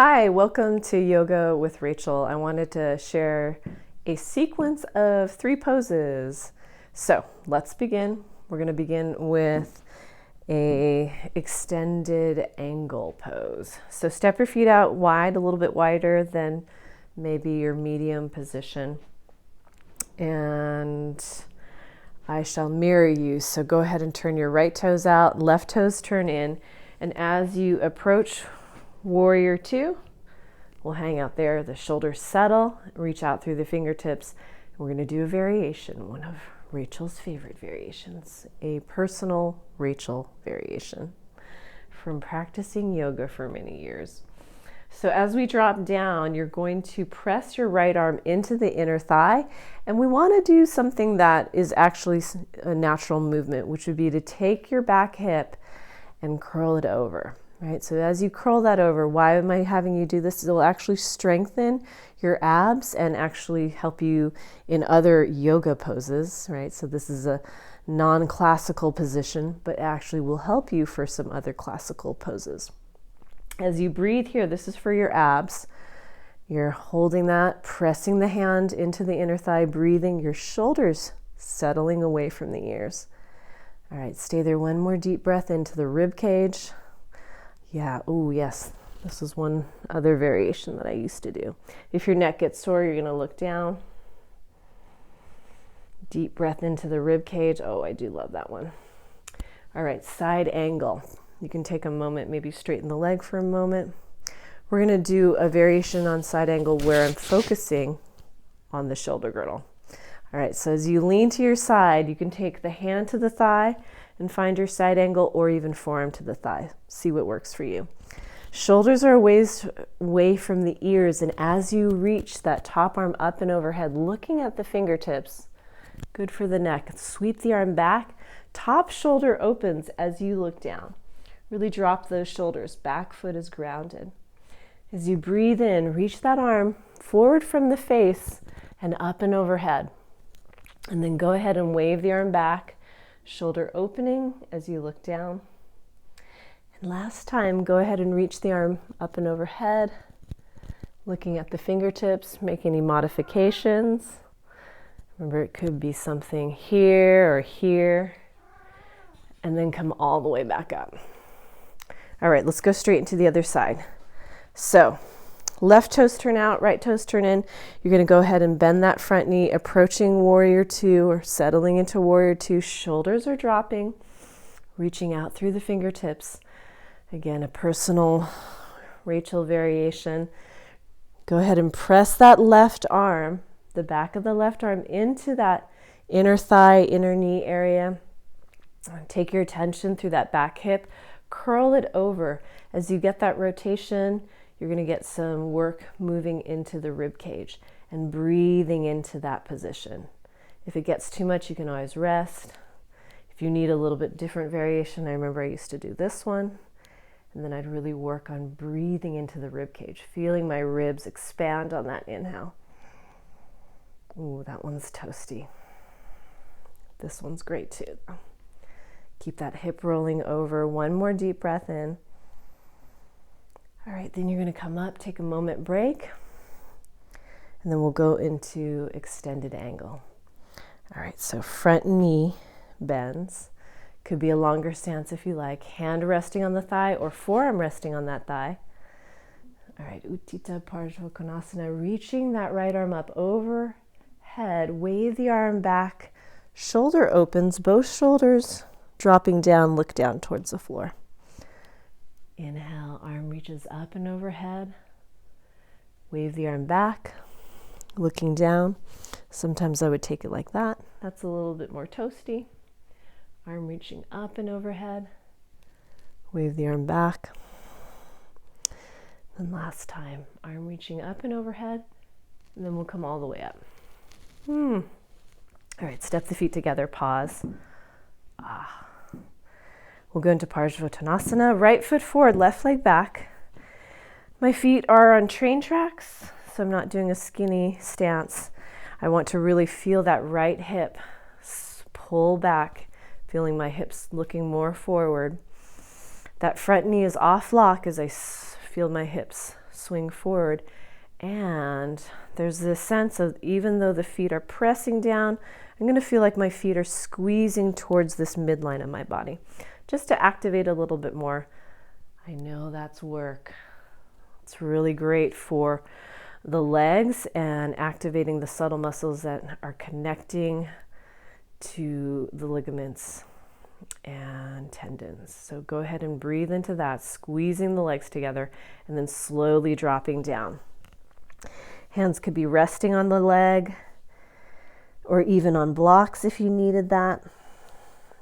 Hi, welcome to Yoga with Rachel. I wanted to share a sequence of 3 poses. So let's begin. We're going to begin with a extended angle pose. So step your feet out wide, a little bit wider than maybe your medium position. And I shall mirror you. So go ahead and turn your right toes out, left toes turn in. And as you approach Warrior 2, we'll hang out there, the shoulders settle, reach out through the fingertips. We're going to do a variation, one of Rachel's favorite variations, a personal Rachel variation from practicing yoga for many years. So as we drop down, you're going to press your right arm into the inner thigh, and we want to do something that is actually a natural movement, which would be to take your back hip and curl it over. Right, so as you curl that over, why am I having you do this? It'll actually strengthen your abs and actually help you in other yoga poses, right? So this is a non-classical position, but actually will help you for some other classical poses. As you breathe here, this is for your abs. You're holding that, pressing the hand into the inner thigh, breathing, your shoulders settling away from the ears. All right, stay there. One more deep breath into the rib cage. Yeah, oh yes, this is one other variation that I used to do. If your neck gets sore, you're gonna look down. Deep breath into the rib cage. Oh, I do love that one. All right, side angle. You can take a moment, maybe straighten the leg for a moment. We're gonna do a variation on side angle where I'm focusing on the shoulder girdle. All right, so as you lean to your side, you can take the hand to the thigh and find your side angle, or even forearm to the thigh. See what works for you. Shoulders are a ways away from the ears, and as you reach that top arm up and overhead, looking at the fingertips, good for the neck. Sweep the arm back. Top shoulder opens as you look down. Really drop those shoulders. Back foot is grounded. As you breathe in, reach that arm forward from the face and up and overhead. And then go ahead and wave the arm back. Shoulder opening as you look down. And last time, go ahead and reach the arm up and overhead, looking at the fingertips, make any modifications. Remember, it could be something here or here, and then come all the way back up. All right, let's go straight into the other side. So, left toes turn out, right toes turn in. You're going to go ahead and bend that front knee, approaching Warrior 2 or settling into Warrior 2. Shoulders are dropping, reaching out through the fingertips. Again, a personal Rachel variation. Go ahead and press that left arm, the back of the left arm, into that inner thigh, inner knee area. Take your attention through that back hip. Curl it over. As you get that rotation, you're going to get some work moving into the rib cage and breathing into that position. If it gets too much, you can always rest. If you need a little bit different variation, I remember I used to do this one, and then I'd really work on breathing into the rib cage, feeling my ribs expand on that inhale. Ooh, that one's toasty. This one's great too. Keep that hip rolling over. One more deep breath in. All right, then you're going to come up, take a moment break, and then we'll go into extended angle. All right, so front knee bends. Could be a longer stance if you like. Hand resting on the thigh or forearm resting on that thigh. All right, Utthita Parshvakonasana, reaching that right arm up overhead. Wave the arm back. Shoulder opens, both shoulders dropping down, look down towards the floor. Inhale, arm reaches up and overhead. Wave the arm back, looking down. Sometimes I would take it like that. That's a little bit more toasty. Arm reaching up and overhead. Wave the arm back. And last time, arm reaching up and overhead. And then we'll come all the way up. All right, step the feet together, pause. We'll go into Parshvakonasana. Right foot forward, left leg back. My feet are on train tracks, so I'm not doing a skinny stance. I want to really feel that right hip pull back, feeling my hips looking more forward. That front knee is off lock as I feel my hips swing forward. And there's this sense of, even though the feet are pressing down, I'm going to feel like my feet are squeezing towards this midline of my body, just to activate a little bit more. I know that's work. It's really great for the legs and activating the subtle muscles that are connecting to the ligaments and tendons. So go ahead and breathe into that, squeezing the legs together and then slowly dropping down. Hands could be resting on the leg or even on blocks if you needed that.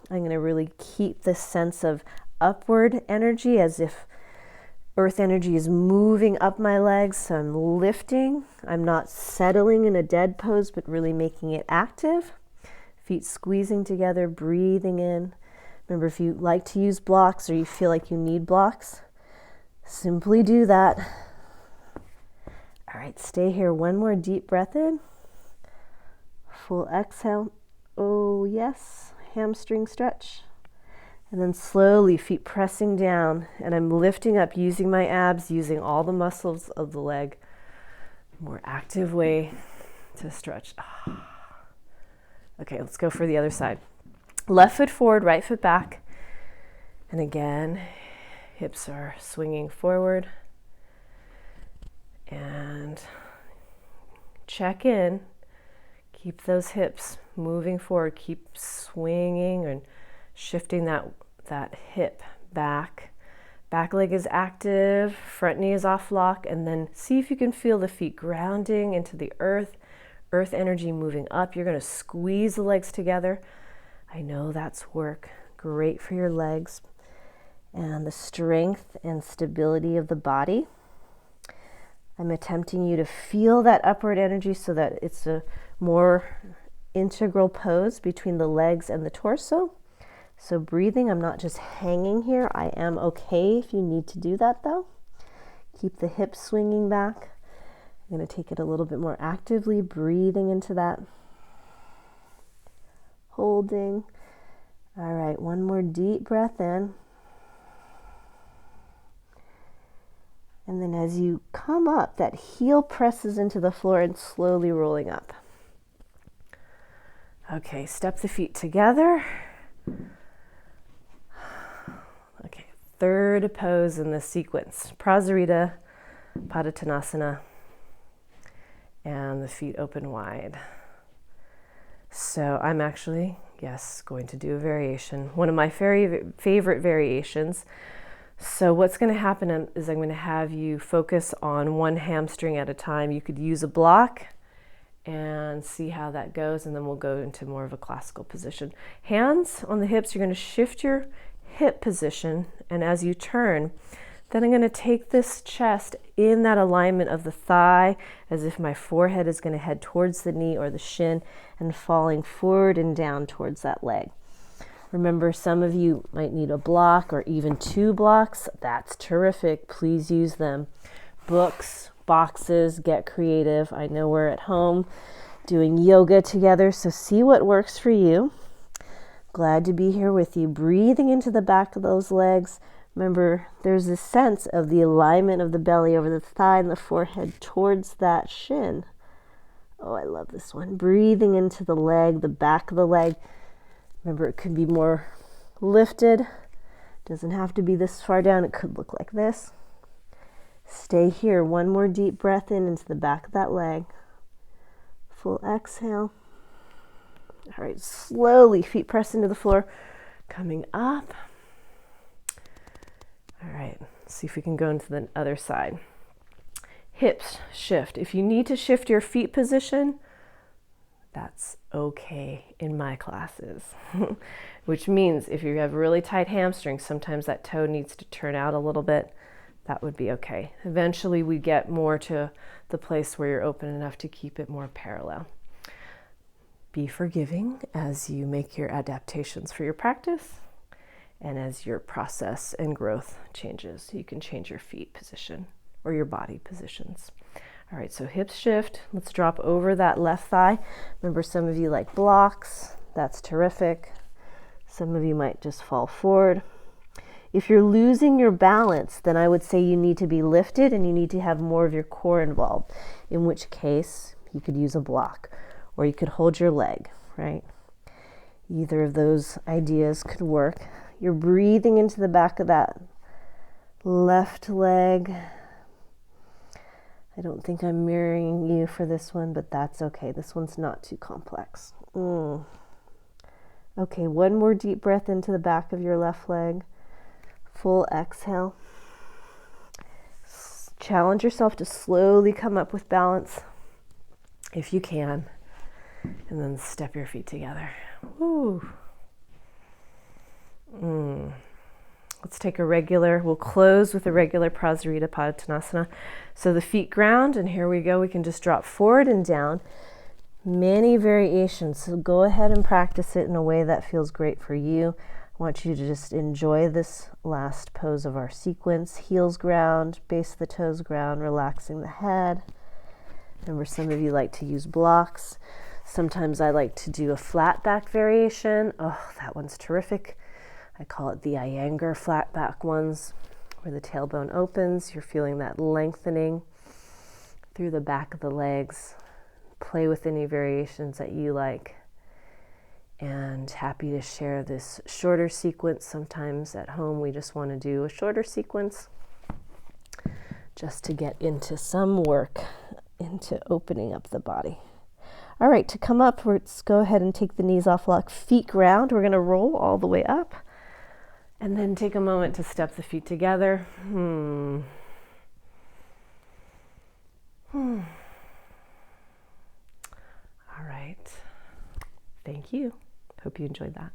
I'm going to really keep this sense of upward energy, as if earth energy is moving up my legs. So I'm lifting. I'm not settling in a dead pose, but really making it active. Feet squeezing together, breathing in. Remember, if you like to use blocks or you feel like you need blocks, simply do that. All right, stay here. One more deep breath in. Full exhale. Oh, yes. Hamstring stretch. And then slowly, feet pressing down. And I'm lifting up, using my abs, using all the muscles of the leg. More active way to stretch. Okay, let's go for the other side. Left foot forward, right foot back. And again, hips are swinging forward. And check in. Keep those hips moving forward. Keep swinging and shifting that hip back. Back leg is active, front knee is off lock, and then see if you can feel the feet grounding into the earth energy moving up. You're going to squeeze the legs together. I know that's work. Great for your legs and the strength and stability of the body. I'm attempting you to feel that upward energy so that it's a more integral pose between the legs and the torso. So breathing, I'm not just hanging here. I am okay if you need to do that though. Keep the hips swinging back. I'm going to take it a little bit more actively, breathing into that. Holding. All right, one more deep breath in. And then as you come up, that heel presses into the floor and slowly rolling up. Okay, step the feet together. Okay, third pose in this sequence. Prasarita, Padottanasana, and the feet open wide. So I'm actually, going to do a variation. One of my favorite variations. So what's going to happen is I'm going to have you focus on one hamstring at a time. You could use a block and see how that goes, and then we'll go into more of a classical position. Hands on the hips, you're going to shift your hip position, and as you turn, then I'm going to take this chest in that alignment of the thigh, as if my forehead is going to head towards the knee or the shin and falling forward and down towards that leg. Remember, some of you might need a block or even 2 blocks. That's terrific. Please use them. Books, boxes, get creative. I know we're at home doing yoga together, so see what works for you. Glad to be here with you. Breathing into the back of those legs. Remember, there's this sense of the alignment of the belly over the thigh and the forehead towards that shin. Oh, I love this one. Breathing into the leg, the back of the leg. Remember, it could be more lifted. Doesn't have to be this far down. It could look like this. Stay here. One more deep breath in into the back of that leg. Full exhale. All right, slowly feet press into the floor. Coming up. All right, see if we can go into the other side. Hips shift. If you need to shift your feet position, that's okay in my classes. Which means if you have really tight hamstrings, sometimes that toe needs to turn out a little bit. That would be okay. Eventually we get more to the place where you're open enough to keep it more parallel. Be forgiving as you make your adaptations for your practice and as your process and growth changes. You can change your feet position or your body positions. All right, so hips shift. Let's drop over that left thigh. Remember, some of you like blocks. That's terrific. Some of you might just fall forward. If you're losing your balance, then I would say you need to be lifted and you need to have more of your core involved, in which case you could use a block or you could hold your leg, right? Either of those ideas could work. You're breathing into the back of that left leg. I don't think I'm mirroring you for this one, but that's okay. This one's not too complex. Okay, one more deep breath into the back of your left leg. Full exhale. Challenge yourself to slowly come up with balance if you can, and then step your feet together. Woo. Let's take we'll close with a regular Prasarita Padottanasana. So the feet ground, and here we go. We can just drop forward and down. Many variations, so go ahead and practice it in a way that feels great for you. I want you to just enjoy this last pose of our sequence. Heels ground, base of the toes ground, relaxing the head. Remember, some of you like to use blocks. Sometimes I like to do a flat back variation. Oh, that one's terrific. I call it the Iyengar flat back ones, where the tailbone opens. You're feeling that lengthening through the back of the legs. Play with any variations that you like. And happy to share this shorter sequence. Sometimes at home we just want to do a shorter sequence just to get into some work into opening up the body. All right, to come up, let's go ahead and take the knees off lock, feet ground. We're going to roll all the way up and then take a moment to step the feet together. All right. Thank you. Hope you enjoyed that.